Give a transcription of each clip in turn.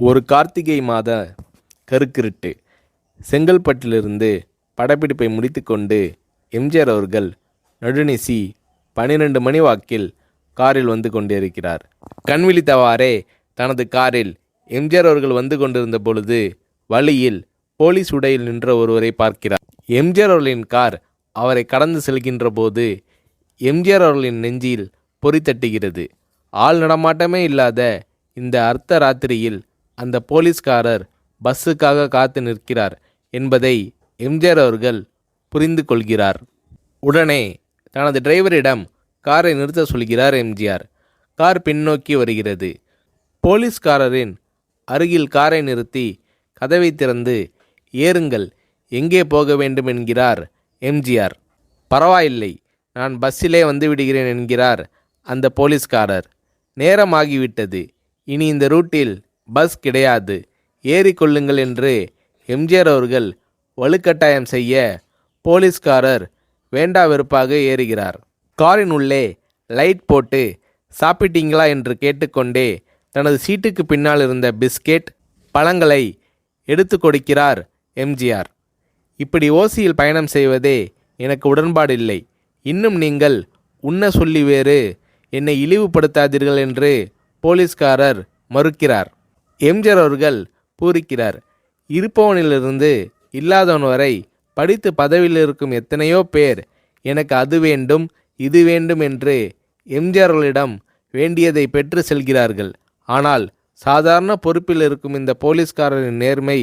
ஒரு கார்த்திகை மாத கருக்கிருட்டு. செங்கல்பட்டிலிருந்து படப்பிடிப்பை முடித்துக்கொண்டு எம்ஜிஆர் அவர்கள் நடுநிசி 12 மணி வாக்கில் காரில் வந்து கொண்டிருக்கிறார். கண் விழித்தவாறே தனது காரில் எம்ஜிஆர் அவர்கள் வந்து கொண்டிருந்த பொழுது வழியில் போலீஸ் உடையில் நின்ற ஒருவரை பார்க்கிறார். எம்ஜிஆர் அவர்களின் கார் அவரை கடந்து செல்கின்ற போது எம்ஜிஆர் அவர்களின் நெஞ்சில் பொறி தட்டுகிறது. ஆள் நடமாட்டமே இல்லாத இந்த அர்த்த ராத்திரியில் அந்த போலீஸ்காரர் பஸ்ஸுக்காக காத்து நிற்கிறார் என்பதை எம்ஜிஆர் அவர்கள் புரிந்து கொள்கிறார். உடனே தனது டிரைவரிடம் காரை நிறுத்த சொல்கிறார் எம்ஜிஆர். கார் பின்னோக்கி வருகிறது. போலீஸ்காரரின் அருகில் காரை நிறுத்தி கதவை திறந்து ஏறுங்கள், எங்கே போக வேண்டும் என்கிறார் எம்ஜிஆர். பரவாயில்லை, நான் பஸ்ஸிலே வந்து விடுகிறேன் என்கிறார் அந்த போலீஸ்காரர். நேரமாகிவிட்டது, இனி இந்த ரூட்டில் பஸ் கிடையாது, ஏறிக்கொள்ளுங்கள் என்று எம்ஜிஆர் அவர்கள் வலுக்கட்டாயம் செய்ய போலீஸ்காரர் வேண்டா வெறுப்பாக ஏறுகிறார். காரின் உள்ளே லைட் போட்டு சாப்பிட்டீங்களா என்று கேட்டுக்கொண்டே தனது சீட்டுக்கு பின்னால் இருந்த பிஸ்கெட் பழங்களை எடுத்து கொடுக்கிறார் எம்ஜிஆர். இப்படி ஓசியில் பயணம் செய்வதே எனக்கு உடன்பாடில்லை. இன்னும் நீங்கள் உண்ண சொல்லி வேறு என்னை இழிவுபடுத்தாதீர்கள் என்று போலீஸ்காரர் மறுக்கிறார். எம்ஜிஆர் அவர்கள் பூரிக்கிறார். இருப்பவனிலிருந்து இல்லாதவன் வரை படித்து பதவியில் இருக்கும் எத்தனையோ பேர் எனக்கு அது வேண்டும் இது வேண்டும் என்று எம்ஜிஆர் அவர்களிடம் வேண்டியதை பெற்று செல்கிறார்கள். ஆனால் சாதாரண பொறுப்பில் இருக்கும் இந்த போலீஸ்காரரின் நேர்மை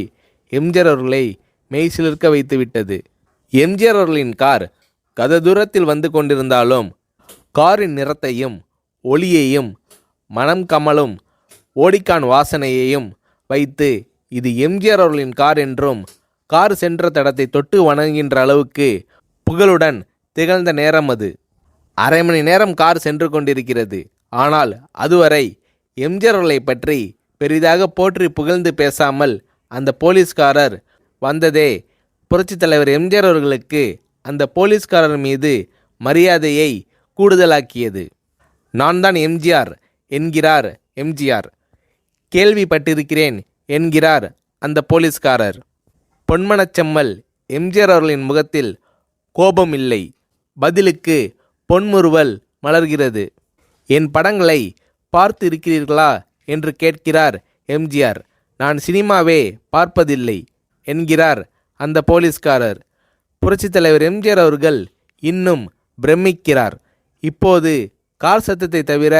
எம்ஜிஆர் அவர்களை மெய்சிலிர்க்க வைத்துவிட்டது. எம்ஜிஆர் அவர்களின் கார் கத தூரத்தில் வந்து கொண்டிருந்தாலும் காரின் நிறத்தையும் ஒளியையும் மனம் கமலும் ஓடிக்கான் வாசனையையும் வைத்து இது எம்ஜிஆர் அவர்களின் கார் என்றும் கார் சென்ற தடத்தை தொட்டு வணங்குகின்ற அளவுக்கு புகழுடன் திகழ்ந்த நேரம் அது. அரை மணி நேரம் கார் சென்று கொண்டிருக்கிறது. ஆனால் அதுவரை எம்ஜிஆர் அவர்களை பற்றி பெரிதாக போற்றி புகழ்ந்து பேசாமல் அந்த போலீஸ்காரர் வந்ததே புரட்சித் தலைவர் எம்ஜிஆர் அவர்களுக்கு அந்த போலீஸ்காரர் மீது மரியாதையை கூடுதலாக்கியது. நான் தான் எம்ஜிஆர் என்கிறார் எம்ஜிஆர். கேள்விப்பட்டிருக்கிறேன் என்கிறார் அந்த போலீஸ்காரர். பொன்மனச்செம்மல் எம்ஜிஆர் அவர்களின் முகத்தில் கோபம் இல்லை, பதிலுக்கு பொன்முறுவல் மலர்கிறது. என் படங்களை பார்த்து இருக்கிறீர்களா என்று கேட்கிறார் எம்ஜிஆர். நான் சினிமாவே பார்ப்பதில்லை என்கிறார் அந்த போலீஸ்காரர். புரட்சித் தலைவர் எம்ஜிஆர் அவர்கள் இன்னும் பிரமிக்கிறார். இப்போது கார் சத்தத்தை தவிர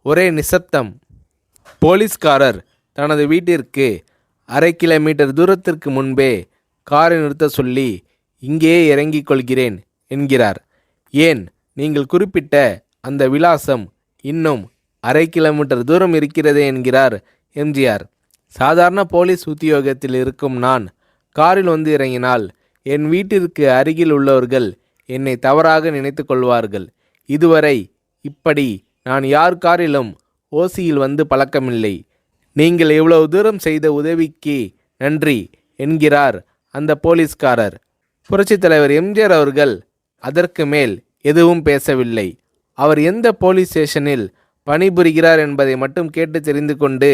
ஒரே நிசப்தம். போலீஸ்காரர் தனது வீட்டிற்கு 1/2 கிலோமீட்டர் தூரத்திற்கு முன்பே காரை நிறுத்த சொல்லி இங்கேயே இறங்கிக் கொள்கிறேன் என்கிறார். ஏன், நீங்கள் குறிப்பிட்ட அந்த விலாசம் இன்னும் 1/2 கிலோமீட்டர் தூரம் இருக்கிறதே என்கிறார் எம்ஜிஆர். சாதாரண போலீஸ் உத்தியோகத்தில் இருக்கும் நான் காரில் வந்து இறங்கினால் என் வீட்டிற்கு அருகில் உள்ளவர்கள் என்னை தவறாக நினைத்து கொள்வார்கள். இதுவரை இப்படி நான் யார் காரிலும் ஓசியில் வந்து பழக்கமில்லை. நீங்கள் இவ்வளவு தூரம் செய்த உதவிக்கு நன்றி என்கிறார் அந்த போலீஸ்காரர். புரட்சித் தலைவர் எம்ஜிஆர் அவர்கள் அதற்கு மேல் எதுவும் பேசவில்லை. அவர் எந்த போலீஸ் ஸ்டேஷனில் பணிபுரிகிறார் என்பதை மட்டும் கேட்டு தெரிந்து கொண்டு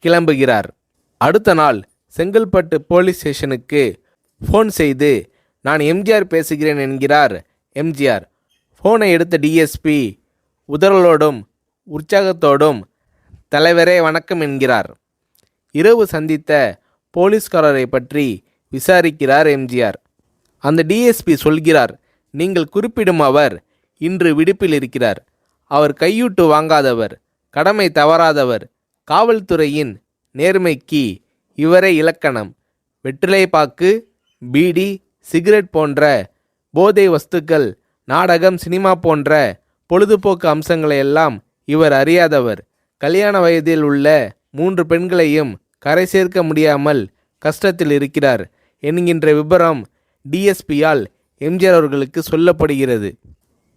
கிளம்புகிறார். அடுத்த நாள் செங்கல்பட்டு போலீஸ் ஸ்டேஷனுக்கு ஃபோன் செய்து நான் எம்ஜிஆர் பேசுகிறேன் என்கிறார் எம்ஜிஆர். ஃபோனை எடுத்த டிஎஸ்பி உதறலோடும் உற்சாகத்தோடும் தலைவரே வணக்கம் என்கிறார். இரவு சந்தித்த போலீஸ்காரரை பற்றி விசாரிக்கிறார் எம்ஜிஆர். அந்த டிஎஸ்பி சொல்கிறார், நீங்கள் குறிப்பிடும் அவர் இன்று விடுப்பில் இருக்கிறார். அவர் கையூட்டு வாங்காதவர், கடமை தவறாதவர், காவல்துறையின் நேர்மைக்கு இவரே இலக்கணம். வெற்றிலை பாக்கு, பீடி, சிகரெட் போன்ற போதை வஸ்துக்கள், நாடகம், சினிமா போன்ற பொழுதுபோக்கு அம்சங்களையெல்லாம் இவர் அறியாதவர். கல்யாண வயதில் உள்ள 3 பெண்களையும் கரை சேர்க்க முடியாமல் கஷ்டத்தில் இருக்கிறார் என்கின்ற விபரம் டிஎஸ்பியால் எம்ஜிஆர் அவர்களுக்கு சொல்லப்படுகிறது.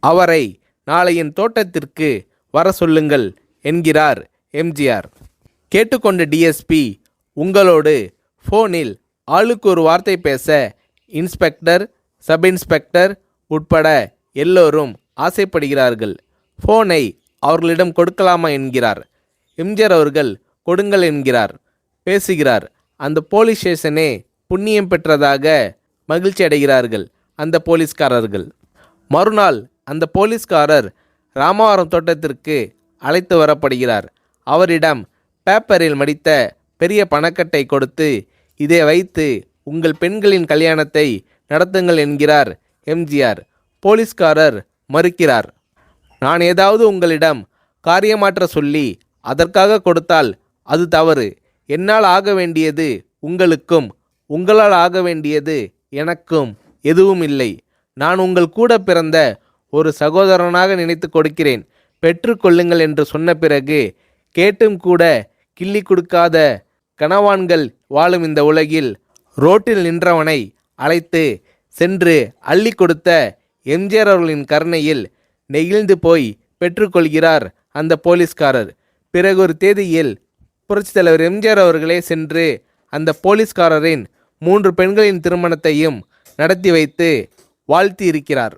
அவரை நாளை என் தோட்டத்திற்கு வர சொல்லுங்கள் என்கிறார் எம்ஜிஆர். கேட்டுக்கொண்ட டிஎஸ்பி உங்களோடு ஃபோனில் ஆளுக்கு ஒரு வார்த்தை பேச இன்ஸ்பெக்டர், சப் இன்ஸ்பெக்டர் உட்பட எல்லோரும் ஆசைப்படுகிறார்கள். ஃபோனை அவர்களிடம் கொடுக்கலாமா என்கிறார். எம்ஜிஆர் அவர்கள் கொடுங்கள் என்கிறார். பேசுகிறார். அந்த போலீஸ் ஸ்டேஷனே புண்ணியம் பெற்றதாக மகிழ்ச்சி அடைகிறார்கள் அந்த போலீஸ்காரர்கள். மறுநாள் அந்த போலீஸ்காரர் ராமவரம் தோட்டத்திற்கு அழைத்து வரப்படுகிறார். அவரிடம் பேப்பரில் மடித்த பெரிய பணக்கட்டை கொடுத்து, இதை வைத்து உங்கள் பெண்களின் கல்யாணத்தை நடத்துங்கள் என்கிறார் எம்ஜிஆர். போலீஸ்காரர் மறுக்கிறார். நான் ஏதாவது உங்களிடம் காரியமாற்ற சொல்லி அதற்காக கொடுத்தால் அது தவறு. என்னால் ஆக வேண்டியது உங்களுக்கும், உங்களால் ஆக வேண்டியது எனக்கும் எதுவும் இல்லை. நான் உங்கள் கூட பிறந்த ஒரு சகோதரனாக நினைத்து கொடுக்கிறேன், பெற்றுக்கொள்ளுங்கள் என்று சொன்ன பிறகு கேட்டும் கூட கிள்ளி கொடுக்காத கனவான்கள் வாழும் இந்த உலகில் ரோட்டில் நின்றவனை அழைத்து சென்று அள்ளி கொடுத்த எம்ஜிஆர் அவர்களின் கருணையில் நெகிழ்ந்து போய் பெற்றுக்கொள்கிறார் அந்த போலீஸ்காரர். பிறகு ஒரு தேதியில் புரட்சித் தலைவர் எம்ஜிஆர் அவர்களே சென்று அந்த போலீஸ்காரரின் 3 பெண்களின் திருமணத்தையும் நடத்தி வைத்து வாழ்த்தி இருக்கிறார்.